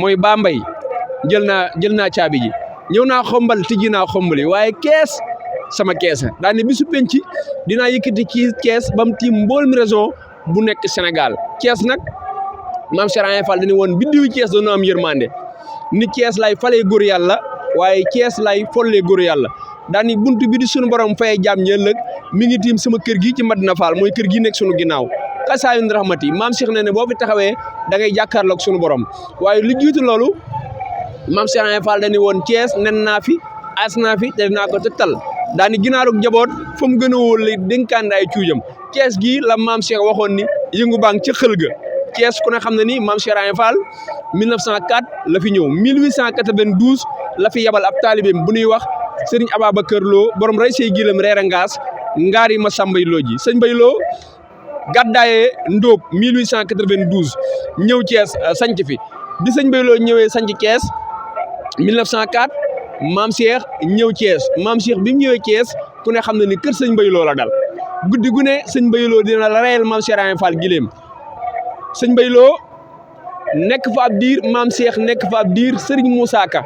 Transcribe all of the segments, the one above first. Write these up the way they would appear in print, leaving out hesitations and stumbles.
mooy Bambey jël naa caabi ji ñëw naa xombal tijji naa xombali waaye kees sama kees daane bisu penc dinaa yëkkati kii kees ba mu tiim mbool mi région bu nekk Sénégal kees nag maam Cheikh Ibra Fall dañu woon biddiwu kees doon am yërmande ni kees lay falee góor yàlla waaye kees lay follee góor yàlla daani buntu bi di sunu borom fayee jaam ñi ëllëg mi ngi tiim sama kër gi ci Madina Fall mooy kër gi nekk sunu ginnaaw Xasaayun Rahmati maam Cheikh ne boo fi taxawee da ngay jàkkaarloog sunu borom waaye lu jiitu loolu maam Cheikh Ibra Fall dañu woon kees nen naa fi as naa fi te dinaa ko tëttal daani ginnaarug jaboot fa mu gën a wóor lay dénkaan ay cuujam kees gi la maam Cheikh waxoon ni yëngu baa ngi ca xël ga kees ku ne xam ne ni maam Cheikh Ibra Fall 1904 la fi ñëw 1892 la fi yabal ab taalibeem bu ñuy wax Serigne Ababacar Lo borom rey say gilam reer a ngaas ngaari ma sàmbay loo ji sëñ Bay Lo gàddaayee Ndóob 1892 ñëw Thiès sanc fi bi sëñ Bay Lo ñëwee sanc Thiès 1904 maam Cheikh ñëw Thiès maam Cheikh bi mu ñëwee Thiès ku ne xam ne ni kër sëñ Bay Lo la dal guddi gu ne sëñ Bay Lo dina la reyal maam Cheikh Ibra Fall gileem sëñ Bay Lo nekk fa ab diir maam Cheikh nekk fa ab diir Serigne Moussa Ka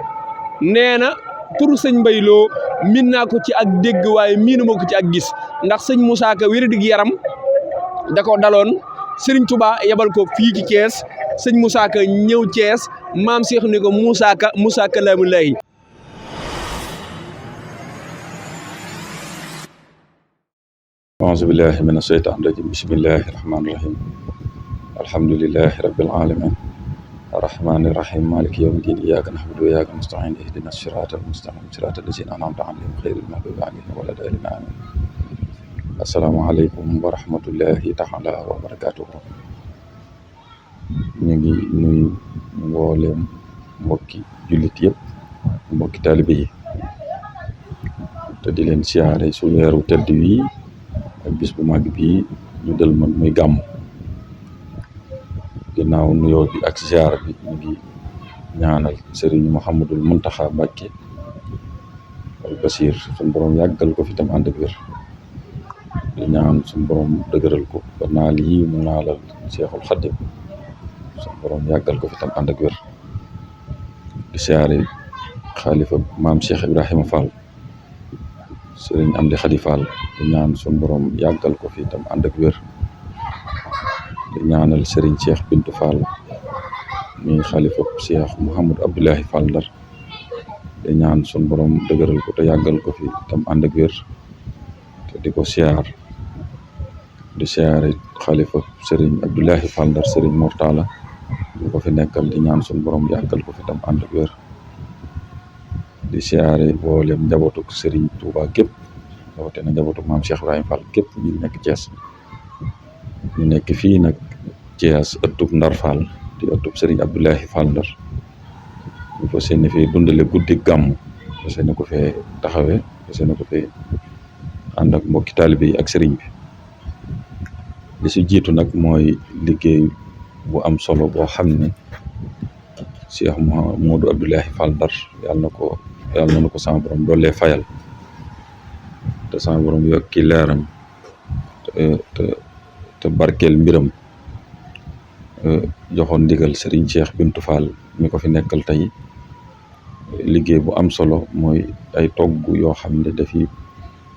nee na turu sëñ Bay Lo miin naa ko ci ak dégg waaye miinuma ko ci ak gis ndax sëñ Moussa Ka wér-dig yaram da ko daloon Serigne Touba yebal ko fii ci Thiès sëñ Moussa Ka ñëw Thiès maam Cheikh ni ko Moussa Ka laamu laahi auzu billahi mina shaytaani rajim bismillahi rahmaani rahim alhamdulillahi rabbil alamin arrahmaani rahim maliki yawmi din iyyaka na'budu wa iyyaka nasta'in ihdina siratal mustaqim siratal lazina an'amta alayhim ghayril maghdubi alayhim wala daalliin amiin assalaamu aleykum wa rahmatullahi taala wa barakatuhu ñu ngi nuyu mbooleem mbokki jullit yëpp mbokki taalibe yi te di leen siyaare su weeru tedd wi ak bis bu mag bii ñu del man muy gàmm ginnaaw nuyoo bi ak ziar bi ñu ngi ñaanal Serigne Mouhamadul Muntaxa Mbàkke al Basiir suñu borom yàggal ko fi tam ànd ak wér di ñaan suñu borom dëgëral ko ba naal yi mu naalal Seexul Xaddim suñu borom yàggal ko fi tam ànd ak wér di siyaare xalifa maam Cheikh Ibrahima Fall Sëriñ Amdi Xadi Fall di ñaan suñu borom yàggal ko fi tam ànd ak wér di ñaanal Sëriñ Cheikh Bintu Fall mi xalifa Cheikh Mouhamadou Abdoulahi Fall Ndar di ñaan suñu borom dëgëral ko te yàggal ko fi tam ànd ak wér te di ko siyaar di siyaare xalifa Sëriñ Abdoulahi Fall Ndar Sëriñ Mortala di ko fi nekkal di ñaan suñu borom yàggal ko fi tam ànd ak wér di siyaare mboolem njabootu Serigne Touba képp rawatina njabootu maam Cheikh Ibrahima Fall képp ñu nekk Thiès ñu nekk fii nag Thiès ëttub Ndar Fall di ëttub Serigne Abdoulahi Fall Ndar ñu fas yéene fee dundale guddi gàmm fas yéene ko fee taxawee fas yéene ko fee ànd ak mbokki taalibe yi ak Serigne bi li si jiitu nag mooy liggéey bu am solo boo xam ne Cheikh Mouhamadou Abdoulahi Fall Ndar yàlla na ko sama borom doole fayal te sama borom yokki leeram te barkeel mbiram joxoon ndigal Serigne Cheikh Bintu Fall mi ko fi nekkal tey liggéey bu am solo mooy ay togg yoo xam ne dafi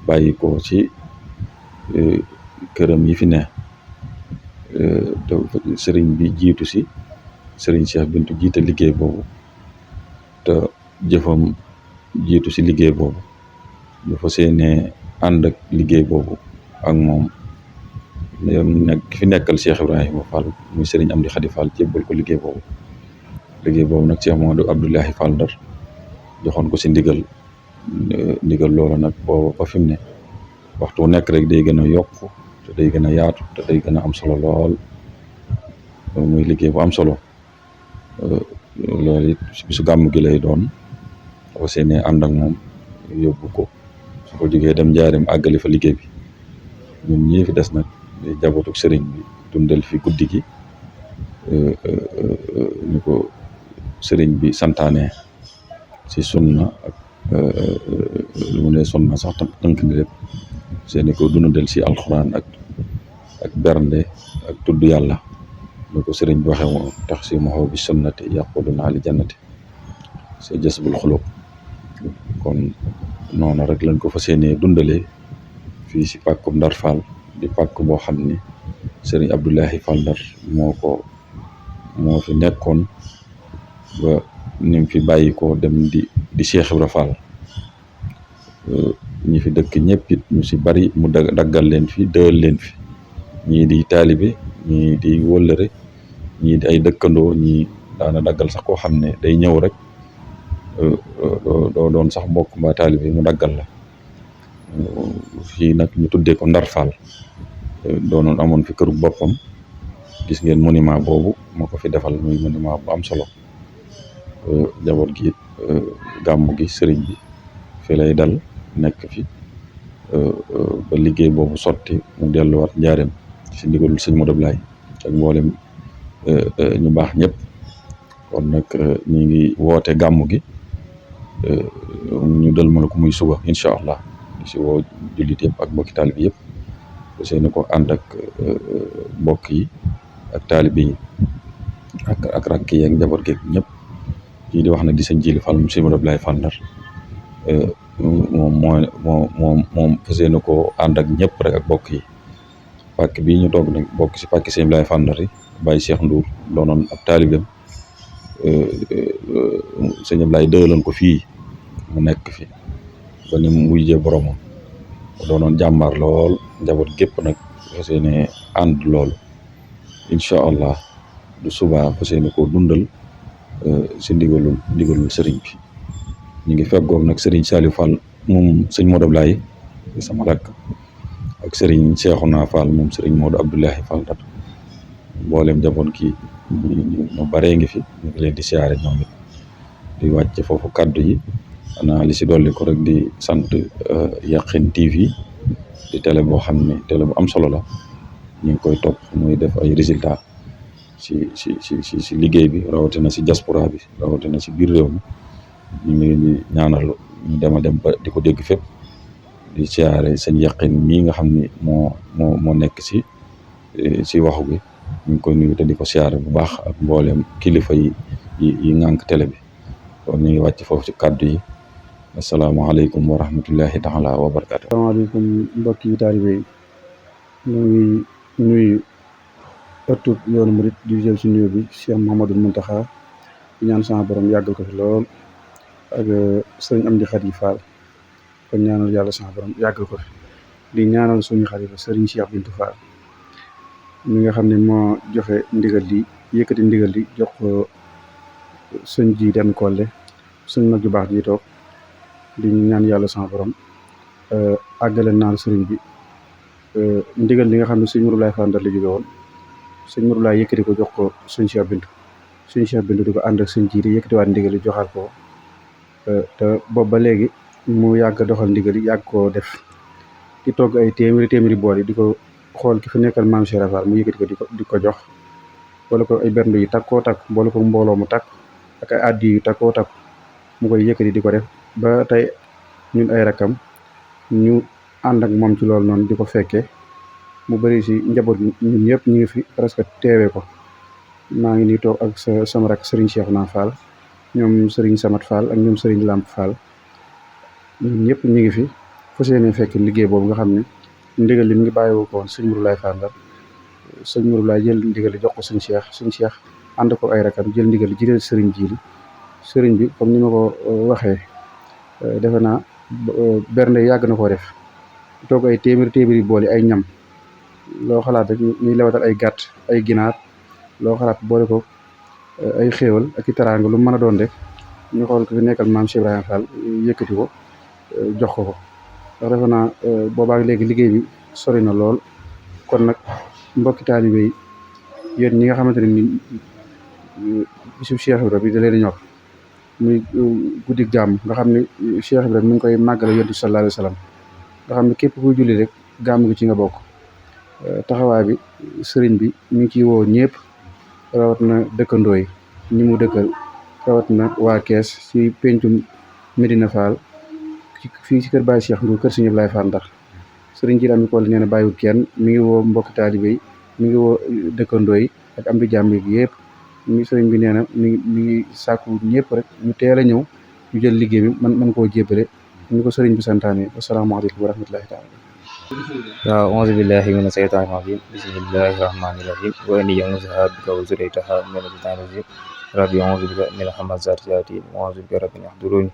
bàyyi ko ci këram yi fi ne te Serigne bi jiitu si Serigne Cheikh Bintu jiite liggéey boobu te jëfam jiitu si liggéey boobu ñu fas yéene ànd ak liggéey boobu ak moom nekk fi nekkal Cheikh Ibrahima Fall muy Serigne Amdi Xadi Fall jébbal ko liggéey boobu nag Cheikh Mouhamadou Abdoulahi Fall Ndar joxoon ko si ndigal loola nag booba ba fi mu ne waxtu nekk rek day gën a yokk te day gën a yaatu te day gën a am solo lool muy liggéey bu am solo loolu it bisu gàmm gi lay doon dafa seene ànd ak moom yóbbu ko su ko jógee dem njaareem àggali fa liggéey bi ñun ñii fi des nag di jabootuk sëriñ bi dundal fi guddi gi ñu ko sëriñ bi santaane ci sunna ak lu mu ne sunna sax tam tënk ni lépp seeni ko dundal si alxuraan ak bernde ak tudd yàlla ni ko sëriñ bi waxee moom tax si maxoo bi sunnati yaquduna li jannati sa jasbul xulub kon noonu rek lañ ko fas yéenee dundalee fii si pàkkum Ndar Fall di pàkk boo xam ni sëriñ Abdoulahi Fall Ndar moo fi nekkoon ba nim fi bàyyi ko dem di Cheikh Ibra Fall ñi fi dëkk ñëpp it ñu si bari mu daggal leen fi dëël leen fi ñii di taalibe ñii di wëllëre ñii di ay dëkkandoo ñii daana daggal sax koo xam ne day ñëw rek doo doon sax mbokk mbaa taalibe mu daggal la fii nag ñu tuddee ko Ndar Fall doonoon amoon fi këru boppam gis ngeen monument boobu moo ko fi defal muy monument bu am solo jaboot gi it gàmmu gi sëriñ bi fi lay dal nekk fi ba liggéey boobu sotti mu delluwaat njaareem si ndigalul sëñ Modou Ablaye ak mboolem ñu baax ñëpp kon nag ñu ngi woote gàmmu gi ñu dal mën ko muy suba incha allah di si woo jullit yëpp ak mbokki taalibe yëpp seen ko ànd ak mbokk yi ak taalibe yi ak rakk yi ak njaboot geeg ñëpp kii di wax nag di sëñ Jili Fall mu sëñ Modou Ablaye Fall Ndar moom fas yéene ko ànd ak ñëpp rek ak bokk yi pàkk bii ñu toog nag bokk si pàkk sëñ Ablaye Fall Ndar yi Baye Cheikh Ndour doonoon ab taalibeem sëñ Ablaye dëëloon ko fii mu nekk fi ba ni mu wujjee boromam doonoon jàmbaar lool njaboot gépp nag fas yéene ànd loolu incha allah du subaa fas yéene koo dundal si ndigalul sëriñ bi ñu ngi feggoog nag sëriñ Saliou Fall moom sëñ Modou Ablaye sama rakk ak sëriñ Cheikhouna Fall moom sëriñ Modou Abdoulahi Fall Ndar mboolem njaboot gi ñu baree ngi fi ñu ngi leen di siyaare ñoom it di wàcc foofu kaddu yi xanaa li si dolli ko rek di sant Yakhine TV di télé boo xam ne télé bu am solo la ñu ngi koy topp muy def ay résultats si liggéey bi rawatina si diaspora bi rawatina si biir réew mi ñu ngi leen di ñaanal ñu dem ba di ko dégg fépp di siyaare sëñ Yakhine mii nga xam ni moo nekk si waxu gi ñu ngi koy nuyu te di ko siyaare bu baax ak mboolem kilifa yi ŋànk télé bi kon ñu ngi wàcc foofu ci kàddu yi asalaamaaleykum wa rahmatullahi taala wa barakaatu. asalaamaaleykum mbokki taalibe yi ñu ngi nuyu ëttub yoonu murit di jël si nuyu bi Cheikh Mouhamadou Mountakha di ñaan sama borom yàggal ko fi lool ak sëriñ Amdi Khady Fall kon ñaanal yàlla sama borom yàggal ko fi di ñaanal suñu xalifa sëriñ Cheikh Bintou Fall mi nga xam ne moo joxe ndigal li yëkkati ndigal li jox ko sëñ ji dem kolle sëñ mag ju baax ji toog di ñaan yàlla sama borom àggale naan sëriñ bi ndigal li nga xam ne sëñ Modou Ablaye Fall Ndar la jóge woon sëñ Modou Ablaye yëkkati ko jox ko sëñ Cheikh Bintou di ko ànd ak sëñ ji di yëkkatiwaat ndigal li joxaat ko te boobu ba léegi mu yàgg doxal ndigal yi yàgg koo def di togg ay téeméeri bool yi di ko xool ki fi nekkal maam Cheikh Fall mu yëkkati ko di ko jox wala ko ay bernde yu takkoo takk boole ko mbooloo mu takk ak ay addi yu takkoo takk mu koy yëkkati di ko def ba tey ñun ay rakam ñu ànd ak moom ci loolu noonu di ko fekkee mu bëri si njaboot ñun ñëpp ñu ngi fi presque teewee ko maa ngi nii toog ak sama rak Serigne Cheikhouna Fall ñoom Serigne Samat Fall ak ñoom Serigne Lamp Fall ñun ñëpp ñu ngi fi fas yéene fekk liggéey boobu nga xam ne ndigal li mu ngi bàyyiwoo ko woon sëñ Modou Ablaye Fall Ndar sëñ Modou Ablaye jël ndigal li jox ko sëñ Cheikh ànd ko ay rakam jël ndigal li jëlee sëriñ bi comme ni ma ko waxee defe naa bernde yàgg na koo def toog ay téeméeri boole ay ñam loo xalaat rek ñuy lewatal ay gàtt ay ginaar loo xalaat boole ko ay xéewal ak i teraanga lu mën a doon rek ñu xool ko fi nekkal maam Cheikh Ibrahima Fall yëkkati ko jox ko ndax defe naa boobaak léegi liggéey bi sori na lool kon nag mbokki taalibe yi yéen ñi nga xamante ne ni bisu Cheikh Ibrahima bi da leen ñor muy guddi gàmm nga xam ne Cheikh Ibrahima mi ngi koy màggale yonent sallallahu alayhi wa sallam nga xam ne képp kuy julli rek gàmm gi ci nga bokk taxawaay bi sëriñ bi mi ngi ciy woo ñëpp rawat na dëkkandoo yi ñi mu dëkkal rawat na waa Kees ci pencum Medina Fall fii ci kër Baye Cheikh Ndour kër Sëñ Ablaye Fall Ndar sëriñ ji ami ko nee na bàyyiwul kenn mi ngi woo mbokki taalibe yi mi ngi woo dëkkandoo yi ak am di jàmm yi yëpp mi sëriñ bi nee na mi ngi sàkku ñëpp rek ñu teel a ñëw ñu jël liggéey bi man koo jébbale ñu ko sëriñ bi santaane. asalaamaaleykum wa rahmatullahi taala. waaw auzu billahi mina seytaani rajiim bismillahi rahmaani rahiim wa inni u'iizuhaa bika wa zurriyyatahaa mina shaytaani rajiim rabbi a'uuzu bika min hamazaati shayaatiin wa a'uuzu bika rabbi an yahduruun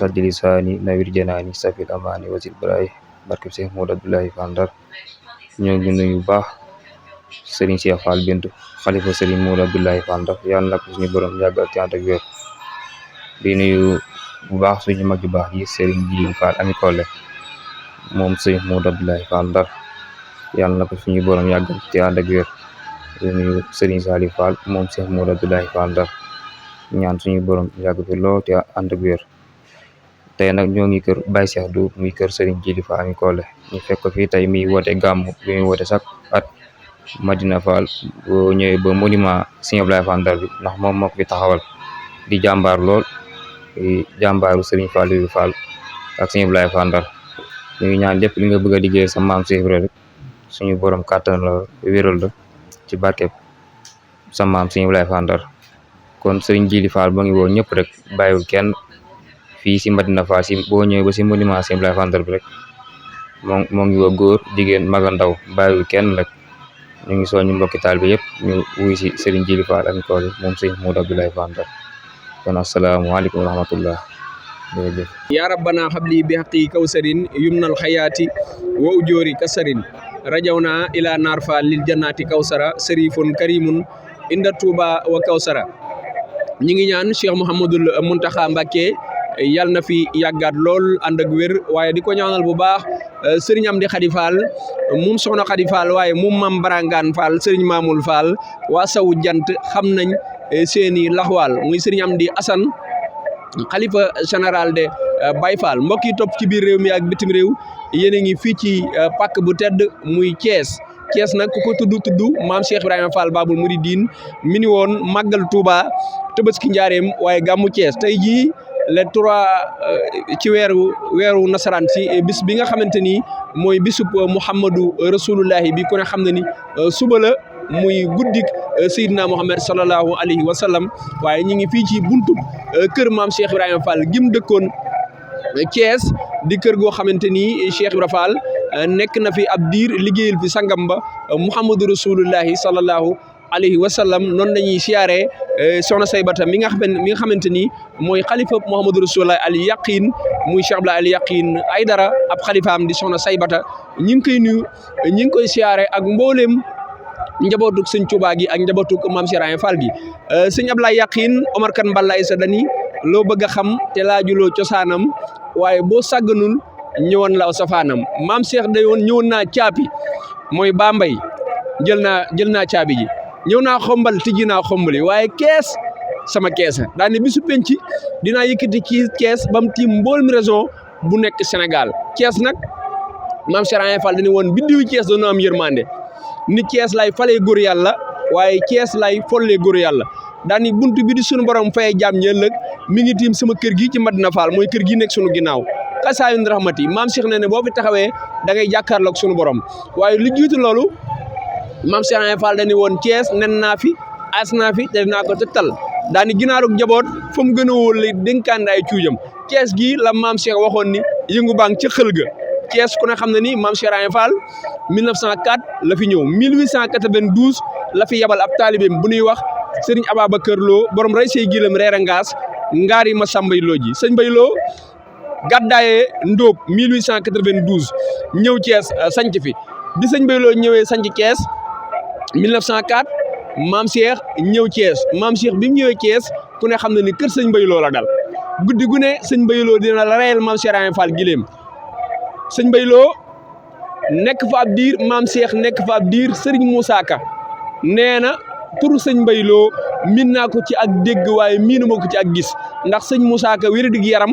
saddi lisaani nawwir janaani saffil amaani wa zid baraa'i barkeb Cheikh Modou Abdoulaye Fall Ndar. ñoo ngi nuyu bu baax Serigne Cheikh Fall Bintu xalifa Serigne Modou Abdoulaye Fall Ndar yàlla na ko suñu borom yàggal ci ànd ak wér. di nuyu bu baax suñu mag ju baax ji Serigne Djili Fall Ami Collé moom Serigne Modou Abdoulaye Fall Ndar yàlla na ko suñu borom yàggal ci ànd ak wér. di nuyu Serigne Salif Fall moom Cheikh Modou Abdoulaye Fall Ndar ñaan suñu borom yàgg fi lool te ànd ak wér. tey nag ñoo ngi kër Baye Cheikh Diouf muy kër Serigne Djili Fall Ami Collé ñu fekk ko fii tey muy woote gàmmu bi muy woote chaque at Madina Fall boo ñëwee ba monument Serigne Abdoulaye Fall Ndar bi ndax moom moo ko fi taxawal di jàmbaar lool jàmbaaru Serigne Fall Fall ak Serigne Abdoulaye Fall Ndar ñu ngi ñaan lépp li nga bëgg a liggéey sa maam Cheikh Ibrahima rek suñu borom kàttan la wéral la ci barkeb sa maam Serigne Abdoulaye Fall Ndar. kon Serigne Djili Fall boo ngi woo ñëpp rek bàyyiwul kenn fii si Madina Fall si boo ñëwee ba si monument Serigne Abdoulaye Fall Ndar bi rek moo ngi woo góor jigéen mag ak ndaw bàyyiwul kenn rek ñu ngi soññu mbokki taalibe yëpp ñu wuy si Serigne Djili Fall Ami Collé moom Serigne Modou Abdoulaye Fall Ndar. kon asalaamaaleykum wa rahmatullah. jërëjëf. yaa rabbana habli bi haqqi kawsarin yumnal xayaati wa ujoori kasarin rajawna ila naar fa lil jannati kawsara sarifun karimun inda tuuba wa kawsara. ñi ngi ñaan Cheikh Mouhamadul Mountakha Mbacké yàlla na fi yàggaat lool ànd ak wér waaye di ko ñaanal bu baax Serigne Amdi Khady Fall moom soxna Khady Fall waaye moom Mam Barangaan Fall Serigne Mamoul Fall waa sawu jant xam nañ seeni laxwaal muy Serigne Amdi Assane xalifa général de Baye Fall mbokk yi topp ci biir réew mi ak bitim réew yéen a ngi fii ci pàkk bu tedd muy Thiès nag ku ko tudd maam Cheikh Ibrahima Fall Babul Mouridine mi ni woon màggal Touba Tabaski Njaareem waaye gàmmu Thiès tey jii le 3 ci weeru nasaraan si bis bi nga xamante ni mooy bisub Muhammadu Rasulullahi bi ku ne xam na ni suba la muy guddik Seydina Muhammad sallallahu alayhi wa sallam waaye ñi ngi fii ci buntu kër maam Cheikh Ibrahima Fall gim dëkkoon Thiès di kër goo xamante ni Cheikh Ibrahima Fall nekk na fi ab diir liggéeyal fi sangam ba Muhammadu Rasulullahi sallallahu alayhi wa sallam noonu la ñuy siyaaree soxna Saybata mi nga xamante ni mooy xalifa Muhammadu Rasulullahi al yaqin muy Cheikh Abdoulaye al yaqin Aydara ab xalifaam di soxna Saybata ñi ngi koy nuyu ñi ngi koy siyaare ak mbooleem njabootuk sëñ Tuubaa gi ak njabootuk maam Cheikh Ibrahima Fall gi sëñ Abdoulaye yaqin Omar Kan Mballa Isa dani loo bëgg a xam te laajuloo cosaanam waaye boo sàgganul ñëwoon la safaanam maam Cheikh day woon ñëwoon naa caapi mooy Bambey jël naa caabi ji ñëw naa xombal tijji naa xombali waaye kees sama kees daane bisu penc dinaa yëkkati ci kees ba mu tiim mbool mi région bu nekk Sénégal kees nag maam Cheikh Ibrahima Fall dañu woon biddiwu kees doon am yërmande ni kees lay falee góor yàlla waaye kees lay follee góor yàlla daani buntu bi di sunu borom fayee jaam ñi ëllëg mi ngi tiim sama kër gi ci Madina Fall mooy kër gi nekk sunu ginnaaw xasaayun rahmati maam Cheikh ne boo fi taxawee da ngay jàkkaarloog sunu borom waaye lu jiitu loolu maam Cheikh Ibrahima Fall dañu woon Thiès nen naa fi as naa fi te dinaa ko tegtal daani ginaarug jaboot fa mu gën a wóor la dénkaan ay cuujam Thiès gii la maam Cheikh waxoon ni yëngu baa ngi ca xël ga Thiès ku ne xam na ni maam Cheikh Ibrahima Fall 1904 la fi ñëw 1892 la fi yabal ab taalibeem bu ñuy wax Serigne Ababacar Lo borom rey say gilam reer a ngaas ngaari ma sambay loo ji sëñ Bay Lo gàddaayee Ndóob 1892 ñëw Thiès sanc fi bi sëñ Bay Lo ñëwee sanc Thiès 1904 maam Cheikh ñëw Thiès maam Cheikh bi mu ñëwee Thiès ku ne xam na ni kër sëñ Bay Lo la dal guddi gu ne sëñ Bay Lo dina la reyal maam Cheikh Ibrahima Fall gileem sëñ Bay Lo nekk fa ab diir maam Cheikh nekk fa ab diir Serigne Moussa Ka nee na turu sëñ Bay Lo miin naa ko ci ak dégg waaye miinuma ko ci ak gis ndax sëñ Moussa Ka wér-dig yaram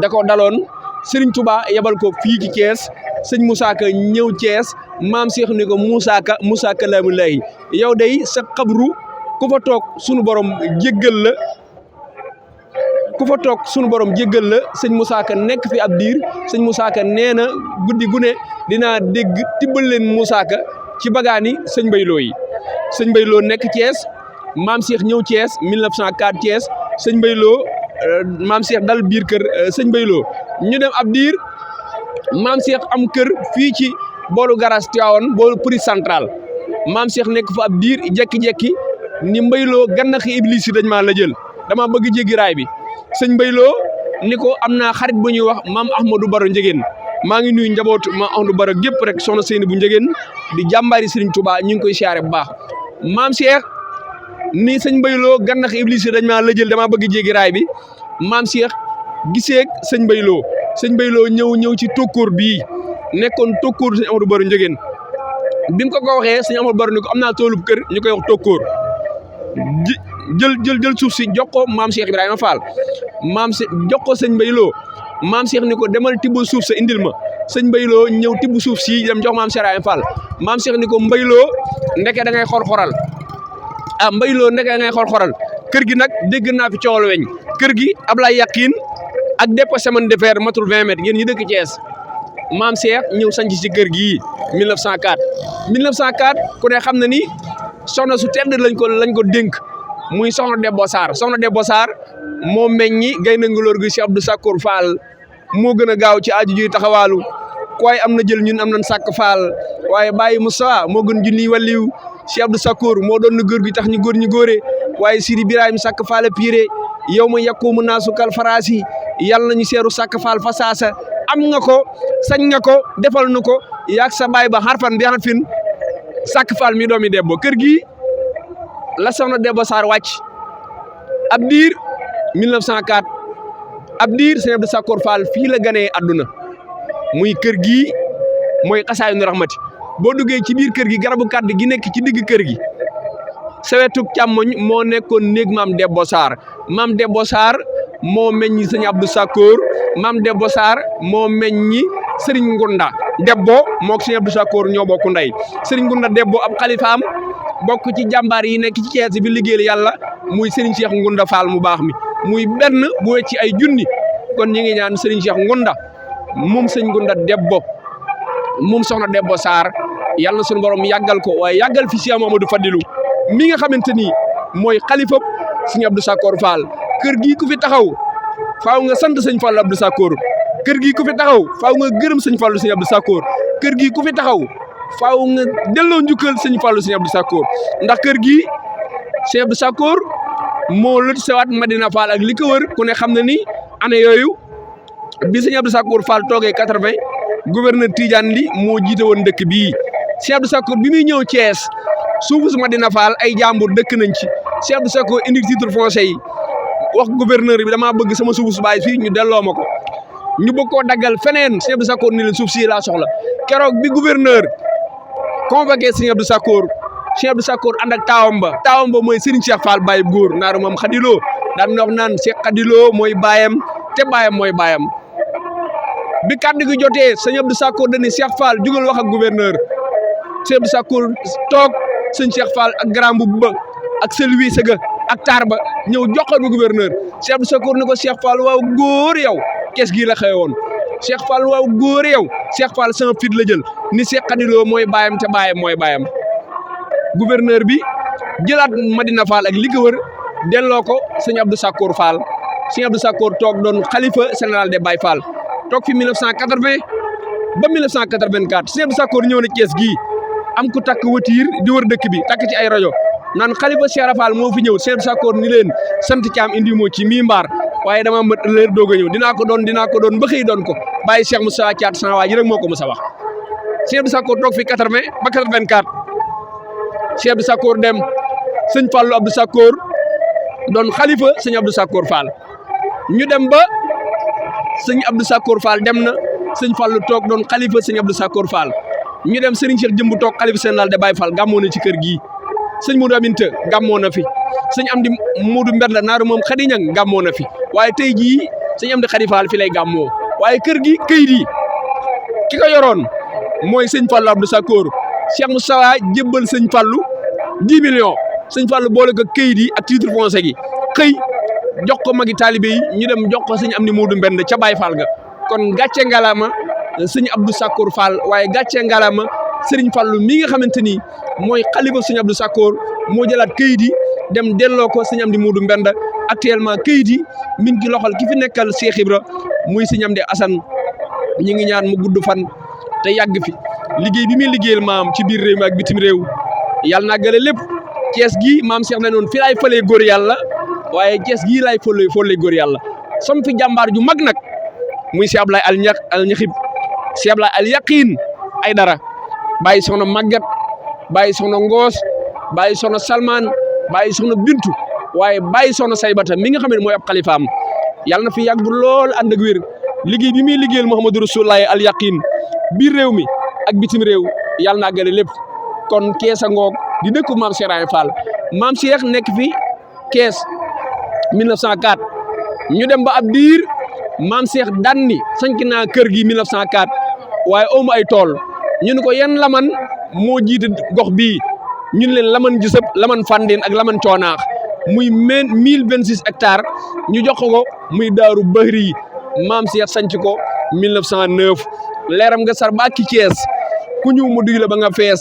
da ko daloon Serigne Touba yebal ko fii ci Thiès sëñ Moussa Ka ñëw Thiès maam Cheikh ni ko Moussa Ka laamulahi yow day sa xabru ku fa toog sunu borom jéggal la sëñ Moussa Ka nekk fi ab diir sëñ Moussa Ka nee na guddi gu ne dinaa dégg tibbal leen Moussa Ka ci bagaani sëñ Bay Lo yi sëñ Mbaye Lo nekk Thiès maam Cheikh ñëw Thiès 1904 Thiès sëñ Mbaye Lo maam Cheikh dal biir kër sëñ Mbaye Lo ñu dem ab diir maam Cheikh am kër fii ci boolu garage Tivaouane boolu prise centrale maam Cheikh nekk fa ab diir jekki-jekki ni Mbaye Lo gannaxi iblis yi dañ maa la jël dama bëgg jéggi raay bi sëñ Mbaye Lo ni ko am naa xarit bu ñuy wax maam Ahmadou Baro Njegéen maa ngi nuyu njabootu maam Ahmadou Baro gépp rek soxna Seyni bu Njegéen di jàmbaari Serigne Touba ñu ngi koy siyaare bu baax maam Cheikh ni sëñ Mbaye Lo gannaxi iblis yi dañ maa la jël dama bëgg jéggi raay bi maam Cheikh giseeg sëñ Mbaye Lo sëñ Mbaye Lo ñëw ci tokkoor bii nekkoon tokkoor sëñ Ahmadou Baro Njegéen bi mu ko waxee sëñ Ahmadou Baro ni ko am naa toolub kër ñu koy wax tokkoor jël suuf si jox ko maam Cheikh Ibrahima Fall maam Cheikh jox ko sëñ Mbaye Lo maam Cheikh ni ko demal tibb suuf sa indil ma sëñ Mbaye Lo ñëw tibb suuf si dem jox maam Cheikh Ibrahima Fall maam Cheikh ni ko Mbaye Lo ndeke da ngay xor-xoral Mbaye Lo ndeke da ngay xor-xoral kër gi nag dégg naa fi coowal weñ kër gi Ablaye Yakin ak dépôt semaine de fer matul 20 mètres yéen ñi dëkk Thiès maam Cheikh ñëw sanc ci kër gi 1904 ku ne xam na ni soxna su tedd lañ ko dénk muy soxna Debbo Sarr moo meññi gaynde ngulóor gi Cheikh Abdou Sakkour Fall moo gën a gaaw ci aju juy taxawaalu koy am na jël ñun am nañ sàkk Fall waaye Baye Moussa moo gën junniy wàlliw Cheikh Abdou Sakkour moo doon na góor gi tax ñu góor ñu góore waaye Sidi Birahim sàkk Fall piré yow ma yàqumu naasu kal faraasi yàlla nañu seeru sàkk Fall fa saasa am nga ko sañ nga ko defal nu ko yaag sa baay ba xarfan bi xarfin sàkk Fall mi doomi Debbo kër gi la soxna Debbo Sarr wàcc ab diir 1904 ab diir sëñ Abdou Sakkour Fall fii la ganee àdduna muy kër gi mooy xasaayu nu raxmati boo duggee ci biir kër gi garabu kàdd gi nekk ci digg kër gi sawetug càmmoñ moo nekkoon néeg maam Debbo Sarr maam Debbo Sarr moo meññi sëñ Abdou Sakkour maam Debbo Sarr moo meññi Serigne Ngunda Debbo moog sëñ Abdou Sakkour ñoo bokk ndey Serigne Ngunda Debbo ab xalifaam bokk ci jàmbaar yi nekk ci Thiès bi liggéeyal yàlla muy Serigne Cheikh Ngunda Fall mu baax mi muy benn bu wecc ay junni kon ñi ngi ñaan Serigne Cheikh Ngunda moom sëñ Ngunda Debbo moom soxna Debbo Sarr yàlla na suñu borom yàggal ko waaye yàggal fi Cheikh Mamadou Fadilou mi nga xamante ni mooy xalifa sëñ Abdou Sakkour Fall kër gi ku fi taxaw faaw nga sant sëñ Fall Abdou Sakkour kër gi ku fi taxaw faaw nga gërëm sëñ Fallu sëñ Abdou Sakkour kër gi ku fi taxaw faaw nga delloo njukkal sëñ Fallu sëñ Abdou Sakkour ndax kër gi sëñ Abdou Sakkour moo loti sewaat Madina Fall ak li ko wër ku ne xam na ni année yooyu bi sëñ Abdou Sakkour Fall toogee 80 gouverneur Tidiane Ly moo jiite woon dëkk bii sëñ Abdou Sakkour bi muy ñëw Thiès suufu su Madina Fall ay jàmbur dëkk nañ ci sëñ Abdou Sakkour indi titre foncier yi wax gouverneur bi damaa bëgg sama suufu su baay fii ñu delloo ma ko ñu bëgg koo daggal feneen sëñ Abdou Sakkour ni leen suuf si laa soxla keroog bi gouverneur convoqué sëñ Abdou Sakkour ànd ak taawam ba mooy Serigne Cheikh Fall Baye góor naaru moom Khadilo daan wax naan Cheikh Khadilo mooy baayam te baayam mooy baayam bi kàddu gi jotee sëñ Abdou Sakkour dañuy Cheikh Fall jugal wax ak gouverneur sëñ Abdou Sakkour toog sëñ Cheikh Fall ak grand mbubb ba ak selwi sëga ak taar ba ñëw joxal ba gouverneur Cheikh Abdou Sakkour ne ko Cheikh Fall waaw góor yow kees gii la xëy woon Cheikh Fall waaw góor yow Cheikh Fall sama fit la jël ni Cheikh Khadilo mooy baayam te baayam mooy baayam gouverneur bi jëlaat Madina Fall ak li ko wër delloo ko sëñ Abdou Sakkour Fall sëñ Abdou Sakkour toog doon xalifa général des Baye Fall toog fi 1980 ba 1984 sëñ Abdou Sakkour ñëw na Thiès gii am ku takk watiir di wër dëkk bi takk ci ay rajo naan xalifa Cheikh Fall moo fi ñëw sëñ Abdou Sakkour ni leen sant caam indi moo ci mii mbaar waaye dama mët leer doog a ñëw dinaa ko doon ba xëy doon ko bàyyi Cheikh Moussa Thiat sama waa ji rek moo ko mës a wax sëñ Abdou Sakkour toog fi 80 ba 84 Cheikh Abdou Sakkour dem sëñ Fallou Abdou Sakkour doon xalifa sëñ Abdou Sakkour Fall ñu dem ba sëñ Abdou Sakkour Fall dem na sëñ Fallou toog doon xalifa sëñ Abdou Sakkour Fall ñu dem Serigne Cheikh Jëmb toog xalifa général de Baye Fall gàmmoo na ci kër gii sëñ Modou Aminta gàmmoo na fi sëñ Amdi Modou Mbenda naaru moom Khady Niang gàmmoo na fi waaye tey jii sëñ Amdi Khady Fall fi lay gàmmoo waaye kër gi këyit yi ki ko yoroon mooy sëñ Fallou Abdou Sakkour Cheikh Moussa jébbal sëñ Fallou 10 millions sëñ Fallou boole ko këyit yi ak titre foncier gi xëy jox ko magi taalibe yi ñu dem jox ko sëñ Amdi Modou Mbenda ca Baye Fall ga kon gàcce ngalaama sëñ Abdou Sakkour Fall waaye gàcce ngalaama Serigne Fallou mi nga xamante ni mooy xalifa sëñ Abdou Sakkour moo jëlaat këyit yi dem delloo ko sëñ Amdi Moodu Mbenda actuellement këyit yi mi ngi ci loxol ki fi nekkal Cheikh Ibra muy sëñ Amdi Assane ñi ngi ñaan mu gudd fan te yàgg fi liggéey bi muy liggéeyal maam ci biir réew mi ak bitim réew yàlla naa gële lépp Cees gi maam Cheikh na noonu fi laay fëlee góor yàlla waaye Cees gii laay fëlee góor yàlla som fi jàmbaar ju mag nag muy Cheikh Ablaye al ñaxib Cheikh Ablaye al yaqiin ay dara bàyyi soxna Maguette bàyyi soxna Ngoos bàyyi soxna Salman bàyyi soxna Bintu waaye bàyyi soxna Saybata mi nga xam ne mooy ab xalifaam yàlla na fi yàgg lool ànd ak wér liggéey bi muy liggéeyal Muhammadu Rasulullahi al yaqiin biir réew mi ak bitim réew yàlla naa gële lépp kon kees a ngoog di dëkku maam Cheikh Ibra Fall maam Cheikh nekk fi kees 1904 ñu dem ba ab diir maam Cheikh daan ni sanc naa kër gi 1904 waaye amu ay tool ñu ne ko yan laman moo jiite gox bii ñun leen laman gisëb laman fandeen ak laman coonaax muy 1026 hectares ñu jox ko muy daaru bahri yi maam Cheikh sanc ko 1909 leeram nga sar ba ki Cees ku ñëw mu duy la ba nga fees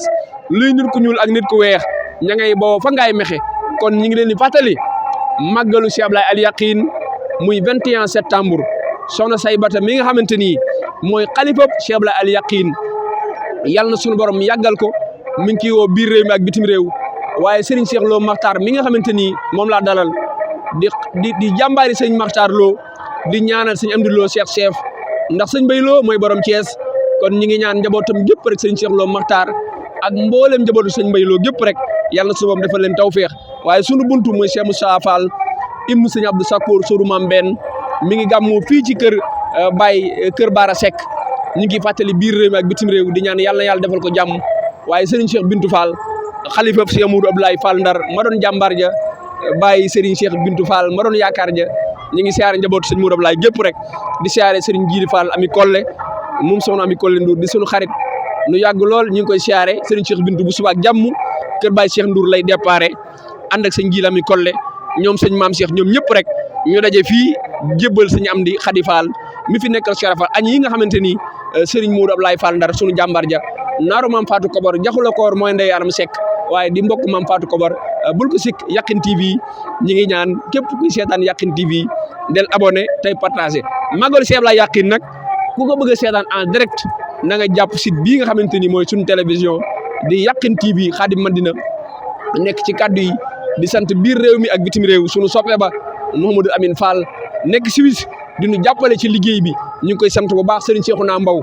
luy nit ku ñuul ak nit ku weex ña ngay boo fa ngaay mexe kon ñi ngi leen di fàttali màggalu Cheikh Ablaye al yaqiin muy 21 septembre soxna Saybata mi nga xamante ni mooy xalifab Cheikh Ablaye al yaqiin yàlla na sunu borom yàggal ko mi ngi ciy woo biir réew mi ak bitim réew waaye Serigne Cheikh Lo Makhtar mi nga xamante ni moom laa dalal di jàmbaari sëñ Makhtar Lo di ñaanal sëñ Amdi Lo Cheikh chef ndax sëñ Bay Lo mooy borom Thiès kon ñi ngi ñaan njabootam gépp rek sëñ Cheikh Lo Makhtar ak mboolem njabootu sëñ Bay Lo gépp rek yàlla na su borom defal leen tawféex waaye sunu buntu mooy Cheikh Moussa Fall ibnu sëñ Abdou Sakour Sourou Mam Ben mi ngi gàmmu fii ci kër Baye kër Baara Seck ñu ngi fàttali biir réew mi ak bitim réew di ñaan yàlla na yàlla defal ko jàmm waaye Serigne Cheikh Bintou Fall xalifa Cheikh Moudou Abdoulaye Fall Ndar ma doon jàmbaar ja Baye Serigne Cheikh Bintou Fall ma doon yaakaar ja ñu ngi siyaare njabootu sëñ Moudou Abdoulaye gépp rek di siyaare Serigne Djili Fall Ami Kolle moom soxna Ami Kolle Ndour di sunu xarit nu yàgg lool ñu ngi koy siyaare Serigne Cheikh Bintou bu suba ak jàmm kër Baye Cheikh Ndour lay déparé ànd ak sëñ Djili Ami Kolle ñoom sëñ Maam Cheikh ñoom ñëpp rek ñu daje fii jébbal sëñ Amdi Khady Fall mi fi nekkal Cheikh Fall añ yi nga xamante ni Serigne Moudou Abdoulaye Fall Ndar sunu jàmbaar ja naaru maam Fatou Kobor jaxula koor mooy ndey Aram Seck waaye di mbokk maam Fatou Kobor bul ko sikk Yakhine TV ñi ngi ñaan képp kuy seetaan Yakhine TV del abonné tey partagé màggalu Cheikh Ablaye Yakhine nag ku ko bëgg a seetaan en direct na nga jàpp site bii nga xamante ni mooy suñu télévision di Yakhine TV Khadim Madina nekk ci kaddu yi di sant biir réew mi ak bitim réew suñu soppe ba Mouhamadou Amine Fall nekk Suisse di ñu jàppale ci liggéey bi ñu ngi koy sant bu baax Serigne Cheikhouna Mbow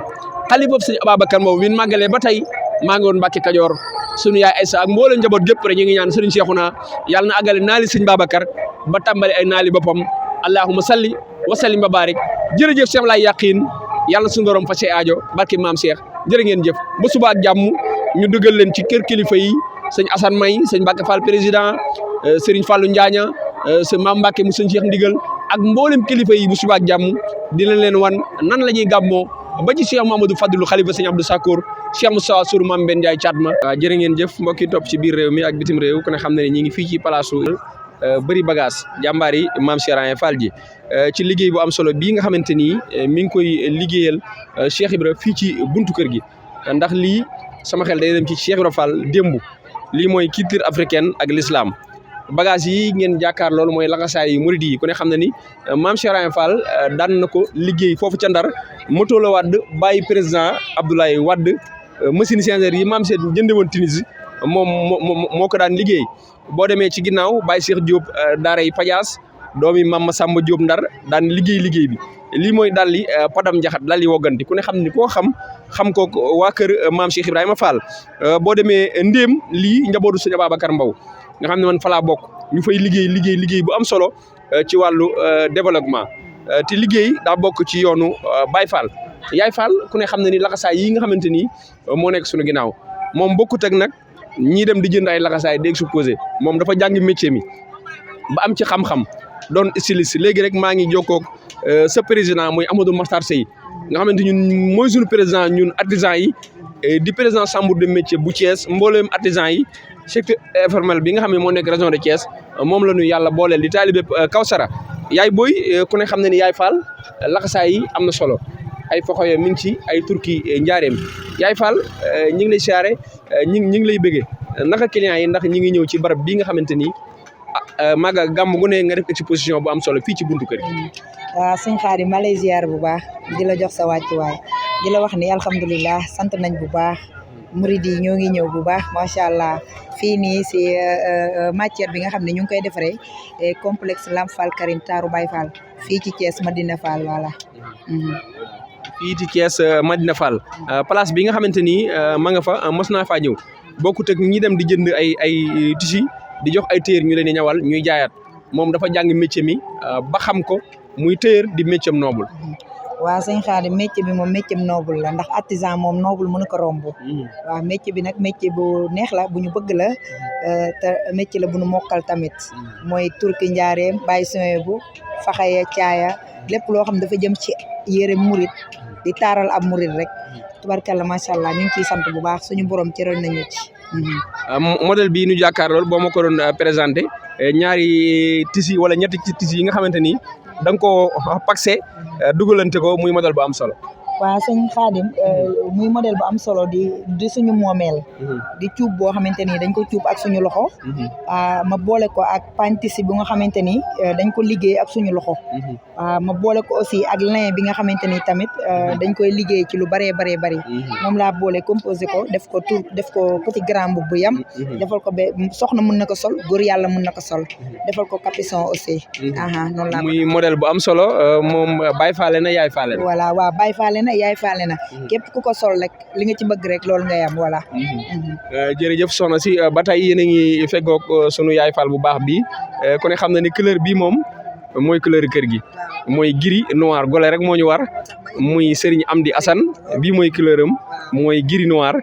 xalifa sëñ Ababacar Mbow min màggalee ba tey maa ngi woon Mbàkke Kajoor sunu yaay Aysa ak mboolem njaboot gépp rek ñu ngi ñaan Serigne Cheikhouna yàlla na àggale naali sëñ Babacar ba tàmbali ay naali boppam allahumma salli wa sallim ba barik jërëjëf Cheikh Ablaye Yakhine yàlla suñu borom fa see aajo barke maam Cheikh jërë ngeen jëf ba suba ak jàmm ñu dëggal leen ci kër kilifa yi sëñ Assane May sëñ Mbacke Fall président Serigne Fallou Njaaña sëñ Maam Mbacke mu sëñ Cheikh Ndigal ak mboolem kilifa yi bu suba ak jàmm dina leen wan nan la ñuy gàmmoo ba ci Cheikh Mamadou Fadilou xalifa sëñ Abdou Sakour Cheikh Moussa Sourou Mam Ben Ndiaye Thiatma jërë ngeen jëf mbokki topp ci biir réew mi ak bitim réew ku ne xam ne ñi ngi fii ci palaasu bëri bagage jàmbaar yi maam Cheikh Ibra Fall ji ci liggéey bu am solo bii nga xamante ni mi ngi koy liggéeyal Cheikh Ibra fii ci buntu kër gi ndax lii sama xel day dem ci Cheikh Ibra Fall démb lii mooy culture africaine ak l'islam bagage yi ngeen jàkkaar loolu mooy laxasaay yi murid yi ku ne xam ne ni maam Cheikh Ibra Fall daan na ko liggéey foofu ca Ndar moto la Wade bàyyi président Abdoulaye Wade machine singer yi maam Cheikh jënde woon Tunisie moom moo ko daan liggéey boo demee ci ginnaaw Baye Cheikh Diop daara yi Pajaas doomi Mama Samba Diop Ndar daan liggéey bi lii mooy daal li Padam Jaxat daal li wogganti ku ne xam ni koo xam ko waa kër maam Cheikh Ibrahima Fall boo demee Ndéem lii njabootu sëñ Ababacar Mbow nga xam ne man falaa bokk ñu fay liggéey bu am solo ci wàllu développement te liggéey daa bokk ci yoonu Baye Fall Yaay Fall ku ne xam ne ni laxasaay yi nga xamante ni moo nekk suñu ginnaaw moom bokkut ak nag ñii dem di jënd ay laxasaay dégg supposé moom dafa jàngi métier mi ba am ci xam-xam doon styliste léegi rek maa ngi jokkoog sa président muy Amadou Makhtar Seye nga xamante ñun mooy suñu président ñun artisan yi di président chambre de métier bu Thiès mbooleem artisan yi secteur informel bi nga xam ne moo nekk région de Thiès moom la ñu yàlla booleel di taalibe Kawsara yaay booy ku ne xam ne ni Yaay Fall laxasaay yi am na solo ay foxoyo mi ngi ci ay turki njaareem Yaay Fall ñi ngi lay siyaare ñi ngi lay bëggee naka client yi ndax ñi ngi ñëw ci barab bii nga xamante ni maga gàmm gu ne nga def exposition bu am solo fii ci buntu kër gi. waaw sëñ Xaadim ma lay ziar bu baax di la jox sa wàccuwaay di la wax ni alhamdulilah sant nañ bu baax murid yi ñoo ngi ñëw bu baax macha allah fii nii si matière bi nga xam ne ñu ngi koy defaree complexe Lamp Fall Karim Taaru Baye Fall fii ci Thiès Madina Fall voilà. fii ci Thiès Madina Fall place bi nga xamante ni ma nga fa mos naa faa ñëw bokkut ak ñi dem di jënd ay tissu di jox ay téer ñu leen di ñawal ñuy jaayaat moom dafa jàng métier mi ba xam ko muy téer di métier am noble. waaw sëñ Xaadim métier bi moom métier am noble la ndax artisan moom noble mënu ko romb. waaw métier bi nag métier bu neex la bu ñu bëgg la te métier la bu ñu mokkal tamit mooy turki njaareem bàyyi soye bu faxaya caaya lépp loo xam dafa jëm ci yére murit di taaral ab murit rek tubarkalla macha allah ñu ngi ciy sant bu baax suñu borom cëral nañu ci. modèle bii ñu jàkkaarlool boo ma ko doon présenté ñaari tissu wala ñetti tissu yi nga xamante ni da nga koo paxé dugalante ko muy modèle bu am solo. waaw sëñ Xaadim muy modèle bu am solo di suñu moomeel di cuub boo xamante ni dañ ko cuub ak suñu loxo ma boole ko ak pantisi bi nga xamante ni dañ ko liggéey ak suñu loxo ma boole ko aussi ak lin bi nga xamante ni tamit dañ koy liggéey ci lu bëree bëree bëri moom laa boole composé ko def ko petit grand bu yam defal ko ba soxna mun na ko sol góor yàlla mun na ko sol defal ko capuchon aussi noonu laa muy modèle bu am solo moom Baye Fallé na yaay Fallé na voilà waaw Baye Fallé na yaay faale na képp ku ko sol rek li nga ci bëgg rek loolu ngay am voilà. jërëjëf soxna si ba tey yéen a ngi feggoog sunu yaay Fall bu baax bi ku ne xam na ni couleur bii moom mooy couleur kër gi mooy gris noir gole rek moo ñu war muy Serigne Amdi Assane bii mooy couleur am mooy gris noir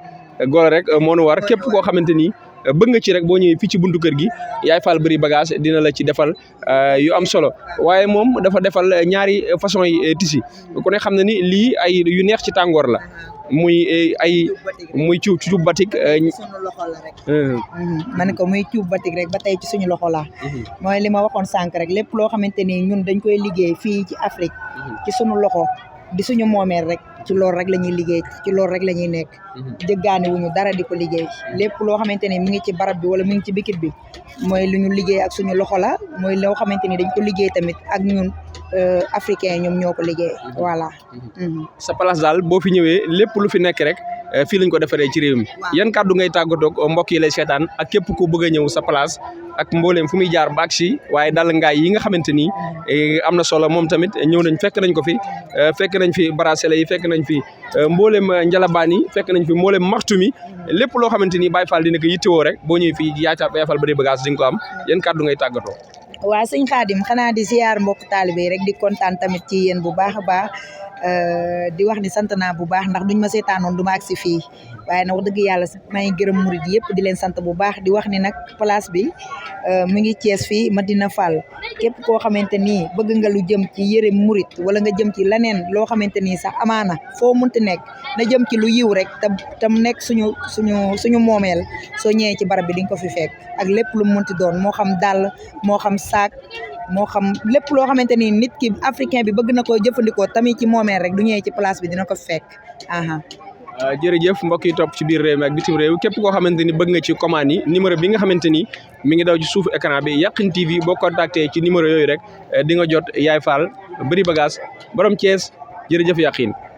gole rek moo ñu war képp koo xamante ni bëgg nga ci rek boo ñëwee fii ci buntu kër gi yaay Fall bëri bagage dina la ci defal yu am solo waaye moom dafa defal ñaari façon yi tissu ku ne xam na ni lii ay yu neex ci tàngoor la muy cuub batik suñu loxo la rek ma ne ko muy cuub batik rek ba tey ci suñu loxo la mooy li ma waxoon sànq rek lépp loo xamante ni ñun dañ koy liggéey fii ci Afrique ci suñu loxo di suñu moomeel rek ci loolu rek la ñuy liggéey ci loolu rek la ñuy nekk jëggaani wuñu dara di ko liggéey lépp loo xamante ni mi ngi ci barab bi wala mi ngi ci bikit bi mooy lu ñu liggéey ak suñu loxo la mooy loo xamante ni dañ ko liggéey tamit ak ñun africain ñoom ñoo ko liggéey voilà. sa place daal boo fi ñëwee lépp lu fi nekk rek fii lañ ko defaree ci réew mi yan kàddu ngay tàggatoo mbokk yi lay seetaan ak képp ku bëgg a ñëw sa place ak mbooleem fu muy jaar ba agsi waaye dal ngaay yi nga xamante ni am na solo moom tamit ñëw nañ fekk nañ ko fi fekk nañ fi bracelet yi fekk nañ fi mbooleem njalabaan yi fekk nañ fi mbooleem maxtu mi lépp loo xamante ni Baye Fall dina ko yittewoo rek boo ñëwee fii Yaay Fall bëri bagage di nga ko am yan kàddu ngay tàggatoo. waa sëñ Xaadim xanaa di ziar mbokk taalibe yi rek di kontaan tamit ci yéen bu baax a baax di wax ni sant naa bu baax ndax duñ ma seetaanoon du ma agsi fii waaye nag wax dëgg yàlla maa ngi gërëm murid yëpp di leen sant bu baax di wax ni nag place bi mu ngi Thiès fii Madina Fall képp koo xamante ni bëgg nga lu jëm ci yëre murid wala nga jëm ci leneen loo xamante ni sax amaana foo munti nekk na jëm ci lu yiw rek tam nekk suñu moomeel soo ñëwee ci barab bi di nga ko fi fekk ak lépp lu munti doon moo xam dàll moo xam saak moo xam lépp loo xamante ni nit ki africain bi bëgg na koo jëfandikoo tamit ci moomeel rek du ñëwee ci place bi dina ko fekk. jërëjëf mbokk yi topp ci biir réew mi ak bitim réew képp koo xamante ni bëgg nga ci commande yi numéro bi nga xamante ni mi ngi daw ci suufu écran bi Yakhine TV boo contacté ci numéro yooyu rek di nga jot Yaay Fall bëri bagage borom Thiès jërëjëf Yakhine.